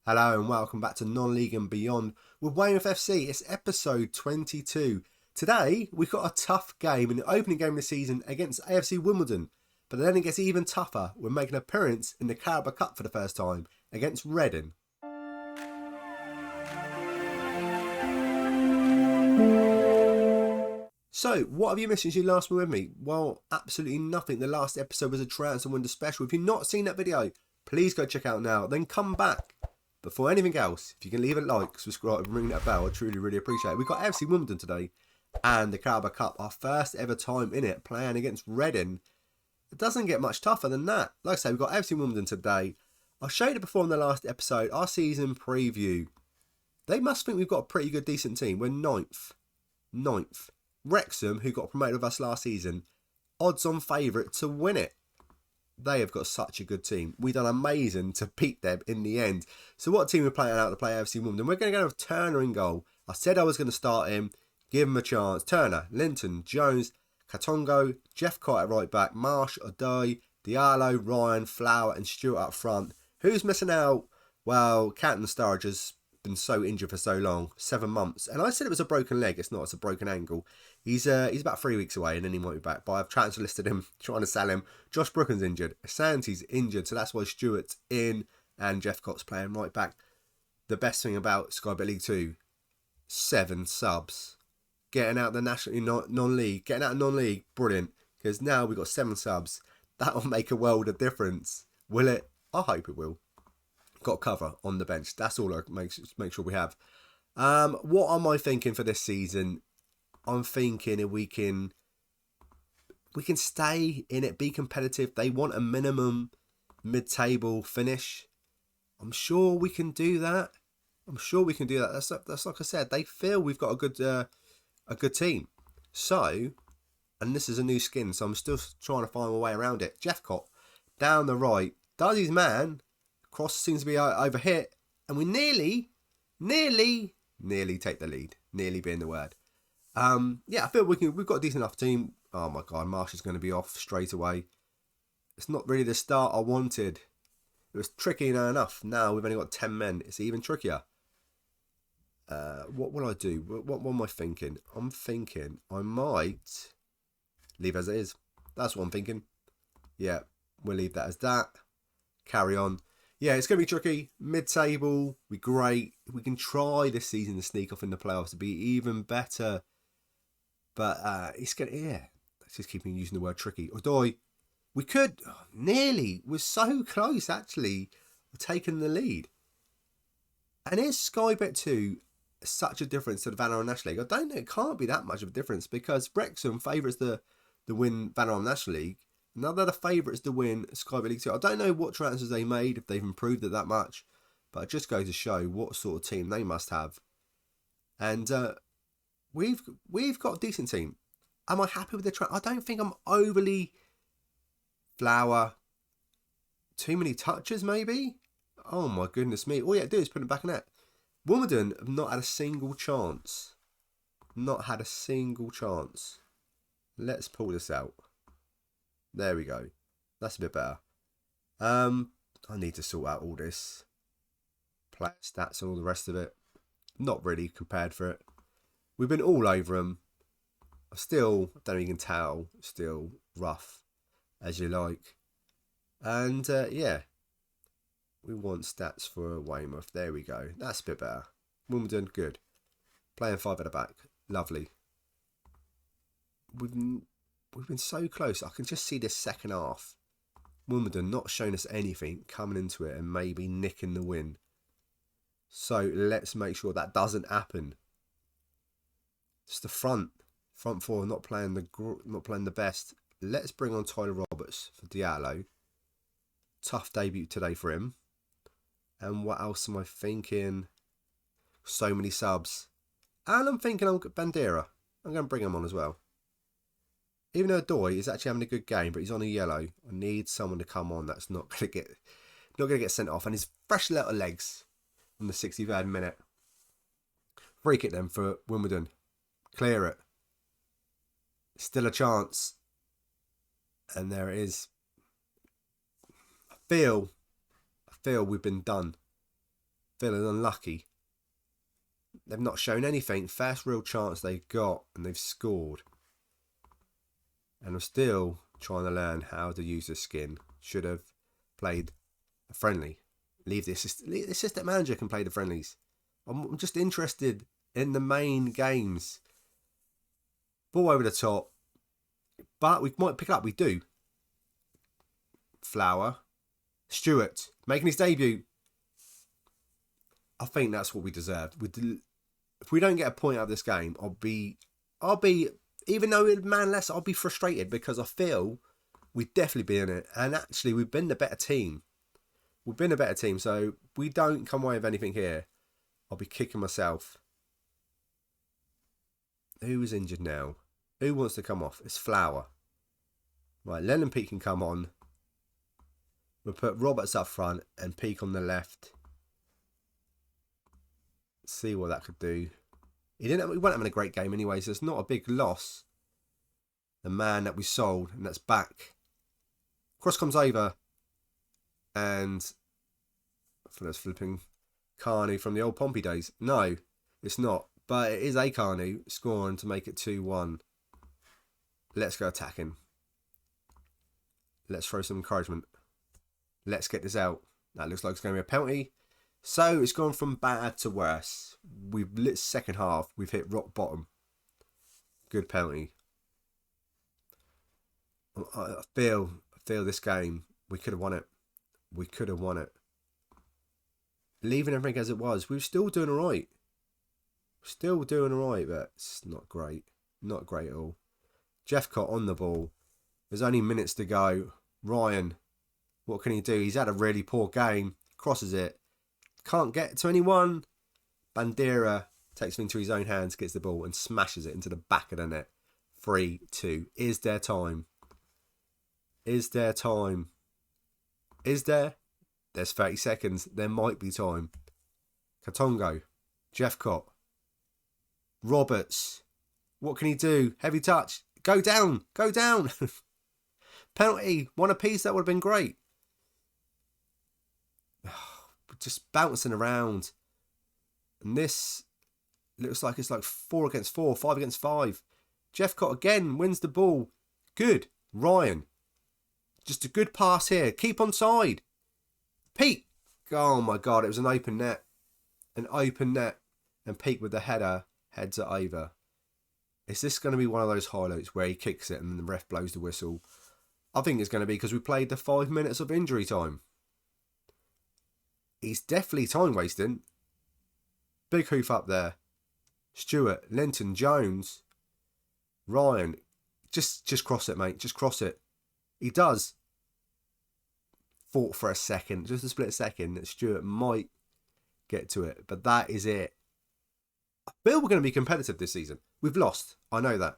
Hello and welcome back to Non-League and Beyond with Weymouth FC. It's episode 22. Today we've got a tough game in the opening game of the season against AFC Wimbledon. But then it gets even tougher. We're making an appearance in the Carabao Cup for the first time against Reading. So, what have you missed since you last were with me? Well, absolutely nothing. The last episode was a Transfer Window special. If you've not seen that video, please go check out now. Then come back. Before anything else, if you can leave a like, subscribe and ring that bell, I truly, really appreciate it. We've got FC Wimbledon today and the Carabao Cup, our first ever time in it, playing against Reading. It doesn't get much tougher than that. Like I say, we've got FC Wimbledon today. I showed it before in the last episode, our season preview. They must think we've got a pretty good, decent team. We're ninth. Wrexham, who got promoted with us last season, odds-on favourite to win it. They have got such a good team. We've done amazing to beat them in the end. So what team we're playing out to play AFC Wimbledon? We're going to go with Turner in goal. I said I was going to start him. Give him a chance. Turner, Linton, Jones, Katongo, Jephcott at right back, Marsh, Odoi, Diallo, Ryan, Flower and Stewart up front. Who's missing out? Well, Canton Sturridge has been so injured for so long, 7 months. And I said it was a broken leg. It's not. It's a broken ankle. He's about 3 weeks away and then he might be back. But I've transfer listed him, trying to sell him. Josh Brooken's injured. Santi's injured. So that's why Stewart's in and Jephcott's playing right back. The best thing about Sky Bet League 2, 7 subs. Getting out the national non-league. Getting out of non-league, brilliant. Because now we've got 7 subs. That'll make a world of difference. Will it? I hope it will. Got cover on the bench. That's all I make sure we have. What am I thinking for this season? I'm thinking if we can stay in it, be competitive. They want a minimum mid-table finish. I'm sure we can do that. That's like I said. They feel we've got a good team. So, and this is a new skin, so I'm still trying to find my way around it. Jephcott down the right does his man. Cross seems to be overhit, and we nearly take the lead. Nearly being the word. I feel we've got a decent enough team. Oh my God, Marsh is going to be off straight away. It's not really the start I wanted. It was tricky enough. Now we've only got 10 men. It's even trickier. What will I do? What am I thinking? I'm thinking I might leave as it is. That's what I'm thinking. Yeah, we'll leave that as that. Carry on. Yeah, it's going to be tricky. Mid-table, be great. We can try this season to sneak off in the playoffs to be even better. But it's going to, let's just keep using the word tricky. Odoi, we could, nearly, we're so close actually, we're taking the lead. And is Sky Bet 2 such a difference to the Vanarama National League? I don't know, it can't be that much of a difference because Wrexham favourites the win Vanarama National League. Now they're the favourites to win Sky Bet League 2. I don't know what transfers they made, if they've improved it that much, but it just goes to show what sort of team they must have. And we've got a decent team. Am I happy with the transfer? I don't think I'm overly Flower. Too many touches, maybe? Oh my goodness me. All you have to do is put it back in net. Wimbledon have not had a single chance. Let's pull this out. There we go. That's a bit better. I need to sort out all this. Player stats and all the rest of it. Not really prepared for it. We've been all over them. I don't know if you can tell, still rough as you like. And we want stats for Weymouth. There we go. That's a bit better. Wimbledon, good. Playing 5 at the back. Lovely. We've been so close. I can just see this second half. Wimbledon not showing us anything, coming into it and maybe nicking the win. So let's make sure that doesn't happen. Just the front four not playing the best. Let's bring on Tyler Roberts for Diallo. Tough debut today for him. And what else am I thinking? So many subs. And I'm thinking Bandera. I'm going to bring him on as well. Even though Odoi is actually having a good game, but he's on a yellow, I need someone to come on that's not going to get sent off. And his fresh little legs on the 63rd minute. Free kick then for Wimbledon. Clear it. Still a chance. And there it is. I feel we've been done. feeling unlucky. They've not shown anything. First real chance they got, and they've scored. And I'm still trying to learn how to use the skin. Should have played a friendly. Leave the assistant manager can play the friendlies. I'm just interested in the main games. Ball over the top. But we might pick it up. We do. Flower. Stewart making his debut. I think that's what we deserve. If we don't get a point out of this game, I'll be, even though it's man less, I'll be frustrated because I feel we'd definitely be in it. And actually, we've been the better team. We've been a better team. So we don't come away with anything here, I'll be kicking myself. Who is injured now? Who wants to come off? It's Flower. Right, Lennon Peake can come on. We'll put Roberts up front and Peake on the left. See what that could do. We weren't having a great game anyway, so it's not a big loss. The man that we sold, and that's back. Cross comes over. And for those flipping Carney from the old Pompey days. No, it's not. But it is a Carney scoring to make it 2-1. Let's go attacking. Let's throw some encouragement. Let's get this out. That looks like it's going to be a penalty. So it's gone from bad to worse. We've lit second half. We've hit rock bottom. Good penalty. I feel this game, we could have won it. We could have won it. Leaving everything as it was, we were still doing all right. Still doing all right, but it's not great. Not great at all. Jeffcott on the ball. There's only minutes to go. Ryan, what can he do? He's had a really poor game. Crosses it. Can't get to anyone. Bandera takes it into his own hands, gets the ball and smashes it into the back of the net. 3-2. Is there time? Is there time? Is there? There's 30 seconds. There might be time. Katongo. Jeffcott. Roberts. What can he do? Heavy touch. Go down. Go down. Penalty. One apiece. That would have been great. Just bouncing around. And this looks like it's like 4 against 4, 5 against 5. Jeffcott again wins the ball. Good. Ryan. Just a good pass here. Keep on side. Peake. Oh my God, it was an open net. An open net. And Peake with the header heads it over. Is this going to be one of those highlights where he kicks it and the ref blows the whistle? I think it's going to be because we played the 5 minutes of injury time. He's definitely time wasting. Big hoof up there. Stewart, Linton, Jones, Ryan. Just cross it, mate. Just cross it. He does. Fought for a second, just a split second, that Stewart might get to it. But that is it. I feel we're going to be competitive this season. We've lost. I know that.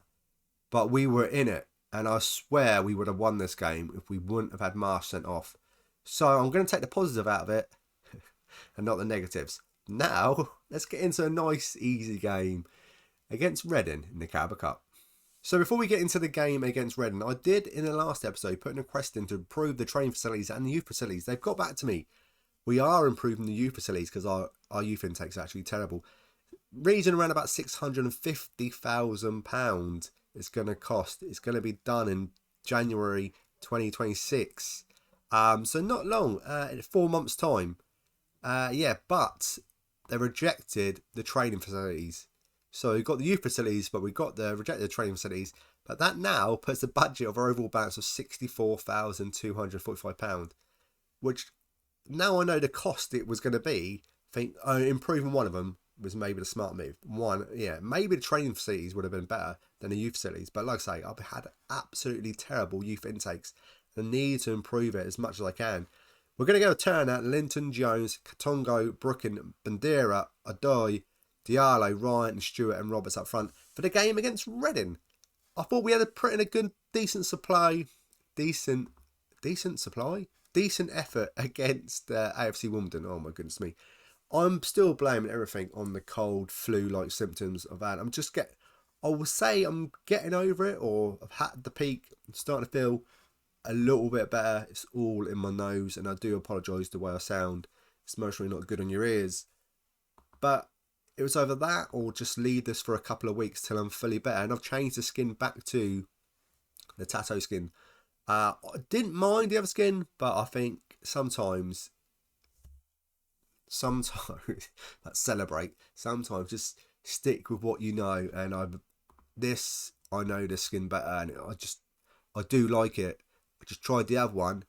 But we were in it. And I swear we would have won this game if we wouldn't have had Marsh sent off. So I'm going to take the positive out of it. And not the negatives. Now, let's get into a nice, easy game against Reading in the Carabao Cup. So before we get into the game against Reading, I did in the last episode put in a request in to improve the training facilities and the youth facilities. They've got back to me. We are improving the youth facilities because our youth intake is actually terrible. Region around about £650,000 it's going to cost. It's going to be done in January 2026. So not long, 4 months time. But they rejected the training facilities. So we've got the youth facilities, but we've got the rejected training facilities. But that now puts the budget of our overall balance of £64,245, which now I know the cost it was going to be. I think improving one of them was maybe the smart move. Maybe the training facilities would have been better than the youth facilities. But like I say, I've had absolutely terrible youth intakes. I need to improve it as much as I can. We're going to go Turner, Linton, Jones, Katongo, Brooken, Bandera, Adoy, Diallo, Ryan, Stewart and Roberts up front for the game against Reading. I thought we had a pretty good, decent effort against AFC Wimbledon. Oh my goodness me. I'm still blaming everything on the cold, flu-like symptoms I've had. I will say I'm getting over it, or I've had the peak. I'm starting to feel a little bit better. It's all in my nose, and I do apologise the way I sound. It's emotionally not good on your ears. But it was either that or just leave this for a couple of weeks till I'm fully better. And I've changed the skin back to the Tato skin. I didn't mind the other skin, but I think sometimes let's celebrate. Sometimes just stick with what you know. And I know this skin better, and I do like it. I just tried the other one.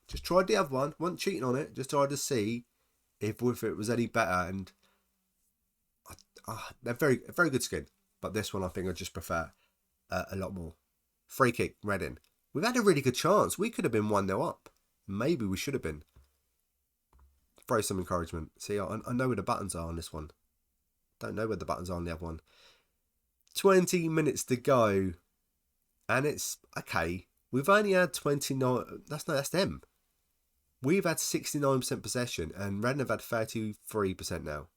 Wasn't cheating on it. Just tried to see if it was any better. And they're very good skin. But this one I think I just prefer a lot more. Free kick, Reading. We've had a really good chance. We could have been 1-0 up. Maybe we should have been. Throw some encouragement. See, I know where the buttons are on this one. Don't know where the buttons are on the other one. 20 minutes to go. And it's okay. We've only had 29. That's them. We've had 69% possession and Reading have had 33% now.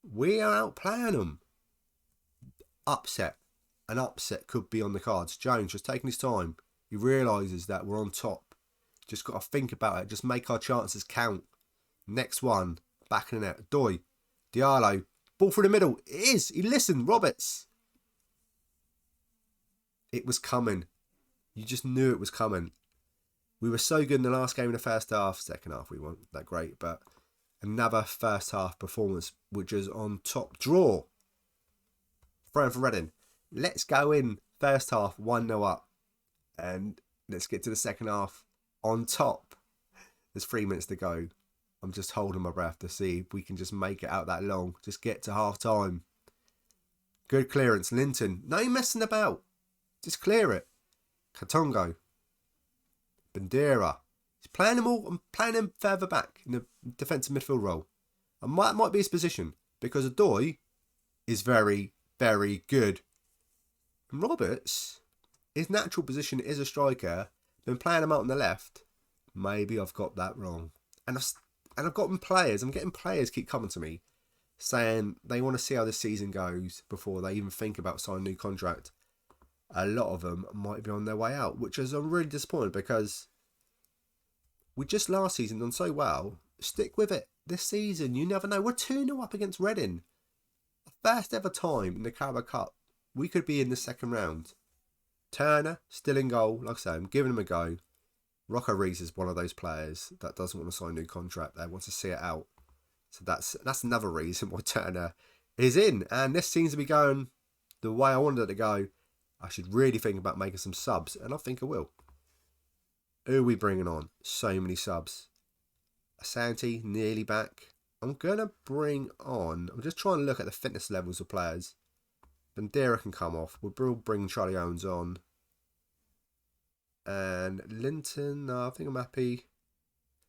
We are outplaying them. Upset. An upset could be on the cards. Jones just taking his time. He realises that we're on top. Just got to think about it. Just make our chances count. Next one. Back in the net. Diallo. Ball through the middle. It is. He listened. Roberts. It was coming. You just knew it was coming. We were so good in the last game in the first half. Second half we weren't that great. But another first half performance which is on top draw. Throwing for Reading. Let's go in first half 1-0 up. And let's get to the second half on top. There's 3 minutes to go. I'm just holding my breath to see if we can just make it out that long. Just get to half time. Good clearance. Linton. No messing about. Just clear it. Katongo. Bandera. He's playing them all. I'm playing him further back in the defensive midfield role. And might be his position. Because Adoy is very, very good. And Roberts, his natural position is a striker. Been playing him out on the left. Maybe I've got that wrong. And I've gotten players. I'm getting players keep coming to me saying they want to see how this season goes before they even think about signing a new contract. A lot of them might be on their way out, which is I'm really disappointed because we just last season done so well. Stick with it. This season, you never know. We're 2-0 up against Reading. First ever time in the Carabao Cup. We could be in the second round. Turner, still in goal. Like I say, I'm giving him a go. Rocco Rees is one of those players that doesn't want to sign a new contract. They want to see it out. So that's another reason why Turner is in. And this seems to be going the way I wanted it to go. I should really think about making some subs. And I think I will. Who are we bringing on? So many subs. Asante, nearly back. I'm going to bring on... I'm just trying to look at the fitness levels of players. Bandera can come off. We'll bring Charlie Owens on. And Linton, no, I think I'm happy.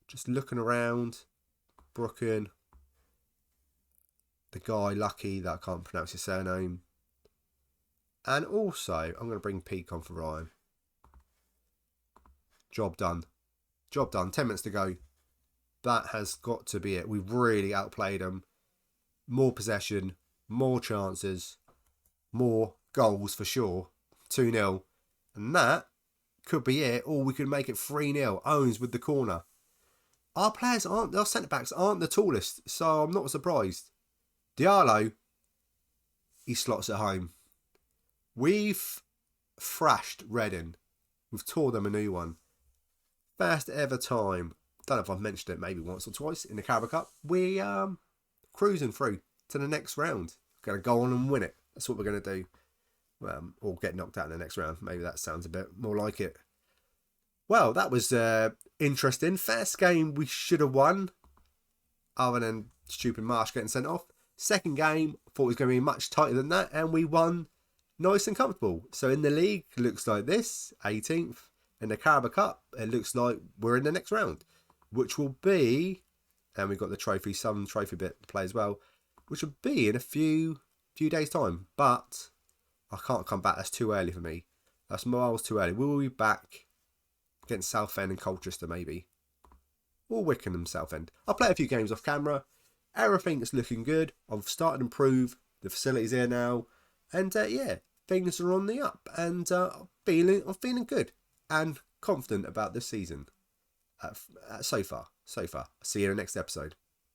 Just looking around. Brooken. The guy, Lucky, that I can't pronounce his surname. And also, I'm going to bring Peak on for Ryan. Job done. 10 minutes to go. That has got to be it. We've really outplayed them. More possession. More chances. More goals for sure. 2-0. And that could be it. Or we could make it 3-0. Owens with the corner. Our players our centre-backs aren't the tallest. So I'm not surprised. Diallo, he slots at home. We've thrashed Reading. We've taught them a new one. First ever time. Don't know if I've mentioned it maybe once or twice in the Carabao Cup. We cruising through to the next round. Going to go on and win it. That's what we're going to do. Or get knocked out in the next round. Maybe that sounds a bit more like it. Well, that was interesting. First game we should have won. Other than stupid Marsh getting sent off. Second game, thought it was going to be much tighter than that. And we won nice and comfortable. So in the league, looks like this. 18th. In the Carabao Cup, it looks like we're in the next round. Which will be... And we've got the trophy, some trophy bit to play as well. Which will be in a few days' time. But I can't come back. That's too early for me. That's miles too early. We will be back against Southend and Colchester maybe. Or Wickham Southend. I'll play a few games off camera. Everything is looking good. I've started to improve. The facility's here now. And yeah, things are on the up. And I'm feeling good. And confident about this season. So far. See you in the next episode.